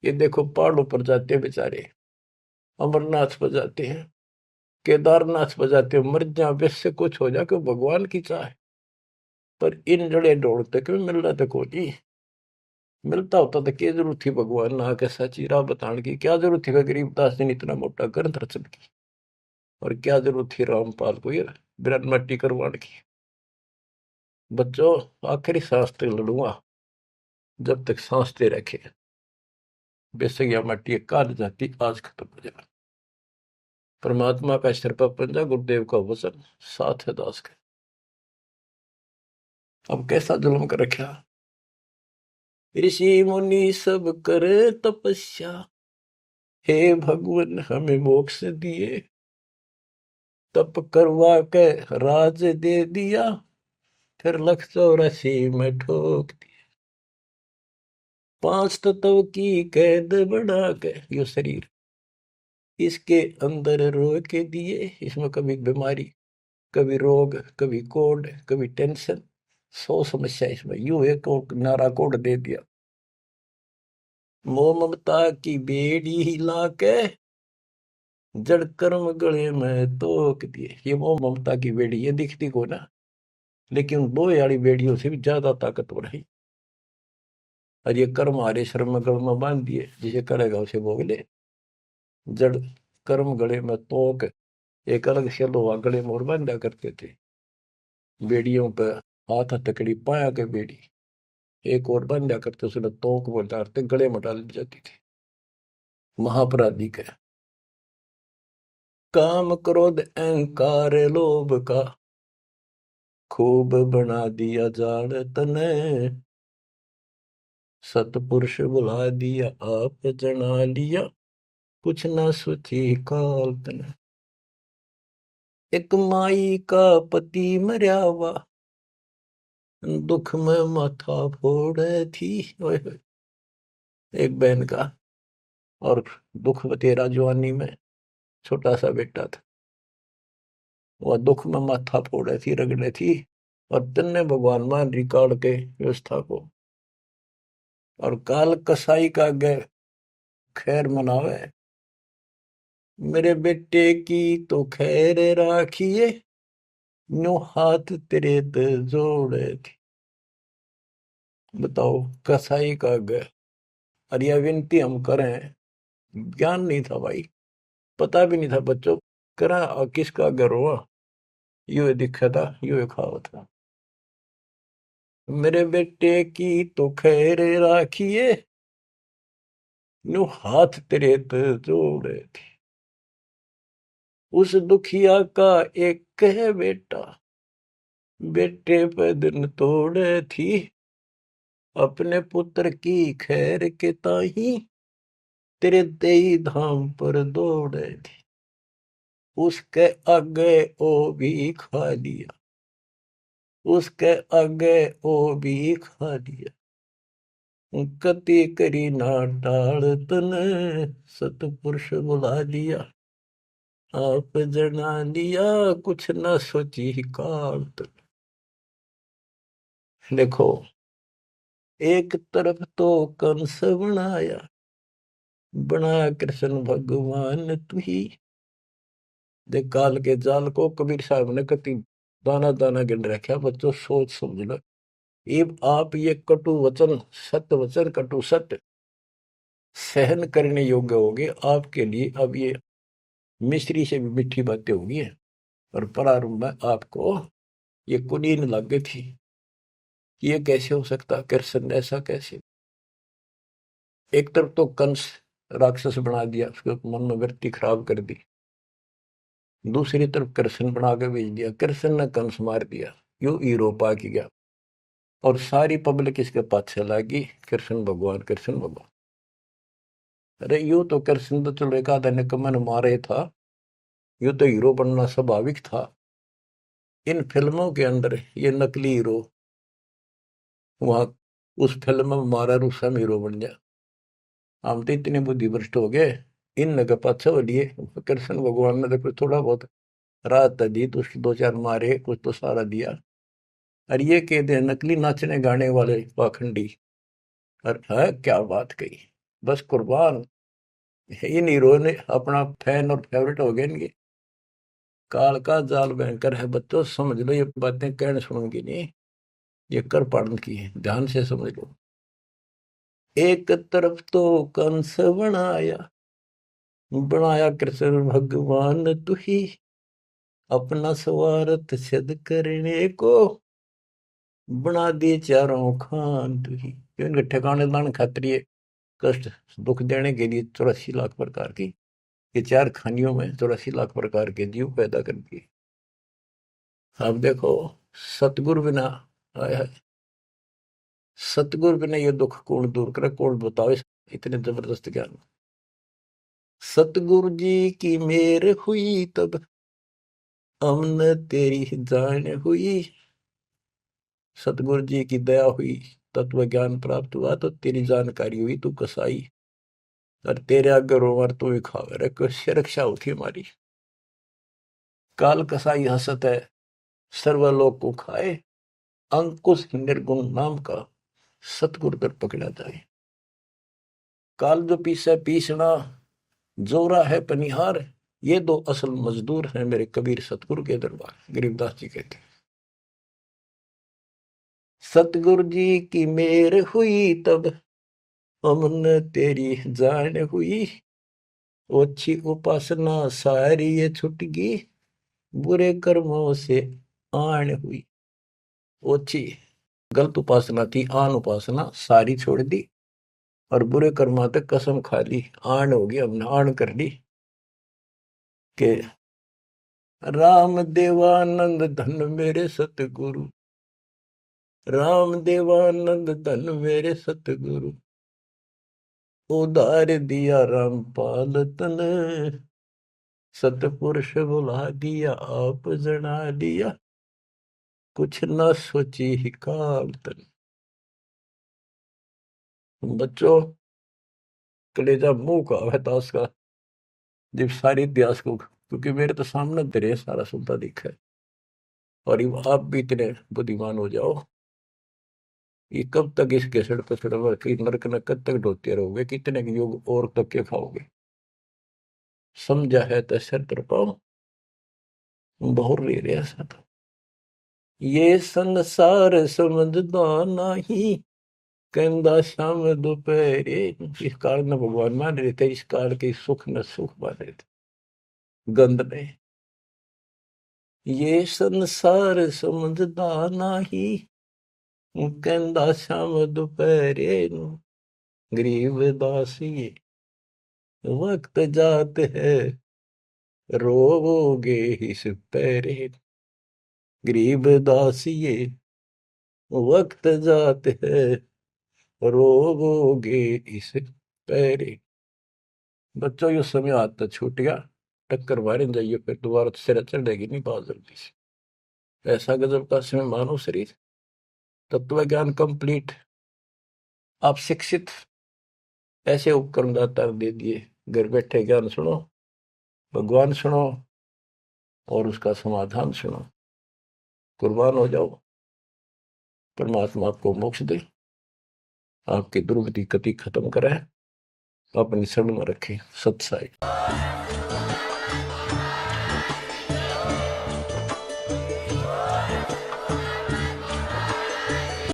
ये देखो पहाड़ों पर जाते हैं बेचारे, अमरनाथ पर जाते हैं, केदारनाथ पर जाते हैं, मर जा वैसे कुछ हो जाके भगवान की चाह। पर इन जड़े दौड़ते क्यों मिल रहा था कोई, मिलता होता तो क्या जरूरत थी भगवान ना के सच्ची राह बताने की। क्या जरूरत थी गरीबदास जी ने इतना मोटा ग्रंथ रचन की, और क्या जरूरत थी रामपाल को ये बिरन मट्टी करवाने की। बच्चों आखिरी सांस तक लड़ूंगा, जब तक सांस दे रखे। बेशक यह मट्टी काट जाती, आज खत्म हो जाए। परमात्मा का सिर पर पंजा, गुरुदेव का वचन साथ है दास के। अब कैसा जुल्म कर रखा। ऋषि मुनि सब करे तपस्या, हे भगवान हमें मोक्ष दिए। तप करवा के राज दे दिया, फिर 184 में ठोक दिया। 5 तत्व की कैद बढ़ा के यो शरीर इसके अंदर रोक के दिए। इसमें कभी बीमारी, कभी रोग, कभी कोड, कभी टेंशन, 100 समस्या इसमें। यूं एक और नारा कोड दे दिया, मोह ममता की बेड़ी हिला के जड़ कर्म गले में तोक दिए। ये मोह ममता की बेड़ी ये दिखती को ना, लेकिन दो यारी बेड़ियों से भी ज्यादा ताकतवर है। और ये कर्म हमारे श्रम गल में बांध दिए, जिसे करेगा उसे भोग ले। जड़ कर्म गले में तोक, एक अलग से लोग गले में और बांधा करते थे बेड़ियों पर, हाथ हथकड़ी पाया के बेड़ी एक और बांधा करते, उसने तोक में डालते गले में डाल दी जाती थी। महापराधी का काम क्रोध अहंकार लोभ का खूब बना दिया जान तने, सतपुरुष बुला दिया आप जना लिया कुछ न सोची काल तने। एक माई का पति मरया हुआ दुख में माथा फोड़े थी। ओए होए। एक बहन का और दुख तेरा जवानी में छोटा सा बेटा था, वह दुख में माथा फोड़े थी, रगड़े थी। और तन्ने भगवान मान रिकॉर्ड के व्यवस्था को, और काल कसाई का गए खैर मनावे, मेरे बेटे की तो खैर राखिए नो हाथ तेरे ते जोड़े थी। बताओ कसाई का गए। और यह विनती हम करें, ज्ञान नहीं था भाई, पता भी नहीं था बच्चों, करा किसका घर हुआ, यू दिखा था, यू खावा था। मेरे बेटे की तो खैर राखिए नो हाथ तेरे ते जोड़े थी। उस दुखिया का एक है बेटा, बेटे पे दिन तोड़े थी। अपने पुत्र की खैर के ताही तेरे देई धाम पर दौड़े थी। उसके आगे ओ भी खा लिया, उसके आगे ओ भी खा लिया। कति करी ना टाल तने, सतपुरुष बुला लिया आप जना लिया कुछ ना सोची काल तन। देखो एक तरफ तो कंस बनाया, बना कृष्ण भगवान तू ही। देख काल के जाल को कबीर साहब ने कति दाना दाना गिन रखा। बच्चों सोच समझ लो, ये आप ये कटु वचन, सत्य वचन कटु सत्य सहन करने योग्य होगे आपके लिए। अब ये मिश्री से भी मीठी बातें होगी हैं। और प्रारंभ में आपको ये कुनीन लग गई थी, ये कैसे हो सकता, कृष्ण ऐसा कैसे। एक तरफ तो कंस राक्षस बना दिया, उसके मन में वृत्ति खराब कर दी। दूसरी तरफ कृष्ण बना के भेज दिया, कृष्ण ने कंस मार दिया, यू हीरो पा की गया। और सारी पब्लिक इसके पाछे लगी, कृष्ण भगवान कृष्ण भगवान। अरे यू तो कृष्ण तो चलो एक आधा निकम्मा ने मारे था, यू तो हीरो बनना स्वाभाविक था। इन फिल्मों के अंदर ये नकली हीरो, वहां उस फिल्म में मारा रूसम हीरो बन गया। हम तो इतने बुद्धि भ्रष्ट हो गए, इन के पाछे लिए कृष्ण भगवान ने देखो थोड़ा बहुत राहत दी, तो उसके दो चार मारे, कुछ तो सारा दिया। और ये कह दे नकली नाचने गाने वाले पाखंडी। और है क्या बात कही, बस कुर्बान। इन हीरो ने अपना फैन और फेवरेट हो गए इनके। काल का जाल भयंकर है बच्चों, समझ लो ये बातें कहने सुनूंगी नहीं, ये कर पालन की है, ध्यान से समझ लो। एक तरफ तो कंस बनाया, बनाया कृष्ण भगवान तू ही, अपना स्वार्थ सिद्ध करने को बना दिए चारों खान तू ही। इनके ठिकाने दान खातिर कष्ट दुख देने के लिए 84 लाख प्रकार की, ये चार खानियों में 84 लाख प्रकार के जीव पैदा कर दिए। अब देखो सतगुरु बिना, आया सतगुरु बिना ये दुख कौन दूर करे, कौन बताओ इतने जबरदस्त ज्ञान। सतगुरु जी की मेर हुई तब हमने तेरी जान हुई। सतगुरु जी की दया हुई, तत्व ज्ञान प्राप्त हुआ, तो तेरी जानकारी हुई, तू कसाई। और तेरे आगे रोवर तू ही खावे रे, कैसे रक्षा होती हमारी। काल कसाई हसत है सर्वलोक को खाए, अंकुश निर्गुण नाम का सतगुरु दर पकड़ा जाए। काल जो पीसे पीसना, जोरा है पनिहार, ये दो असल मजदूर हैं मेरे कबीर सतगुरु के दरबार। गरीबदास जी कहते हैं, सतगुरु जी की मेर हुई तब हमने तेरी जान हुई, ओछी उपासना सारी ये छुट गई, बुरे कर्मों से आन हुई। ओछी गलत उपासना थी, आन उपासना सारी छोड़ दी, और बुरे कर्मा तक कसम खा ली, आन होगी, हमने आन कर ली के राम देवानंद धन मेरे सतगुरु, राम देवानंद धन मेरे सतगुरु, उधार दिया रामपाल तन, सतपुरुष बुला दिया आप जना दिया, कुछ न सोची ही काल तन। बच्चों, कलेजा मुंह का है ताश का, जब सारी इतिहास को, क्योंकि मेरे तो सामने तेरे सारा सुनता दिखा है, और आप भी इतने बुद्धिमान हो जाओ, ये कब तक इस केसड़ पसड़ नरक न कब तक ढोते रहोगे, कितने युग और तक के खाओगे। समझा है तो सर तर पाओ, बहुर ले रहे ऐसा तो ये संसार समझदा नहीं, कहंदा शाम दोपहरे। इस काल न भगवान मान रहे थे, इस काल के सुख न सुख मान रहे थे गंद ने। ये संसार समझदा नहीं, कहंदा शाम दोपहरे, गरीब दासी वक्त जात है रोवोगे इस पैरे, गरीब दासिये वक्त जात है रोवोगे इस पैरे। बच्चों, ये समय आता छूट गया, टक्कर मारे जाइए, फिर दोबारा सिर चढ़ जाएगी नहीं बहुत जल्दी से। ऐसा गजब का समय मानो शरीर, तत्व ज्ञान कंप्लीट, आप शिक्षित, ऐसे उपकरण दाता दे दिए, घर बैठे ज्ञान सुनो, भगवान सुनो, और उसका समाधान सुनो, कुर्बान हो जाओ, परमात्मा आपको मोक्ष दे, आपकी दुर्गति कति खत्म करे, अपनी शरण में रखे। सत्साई।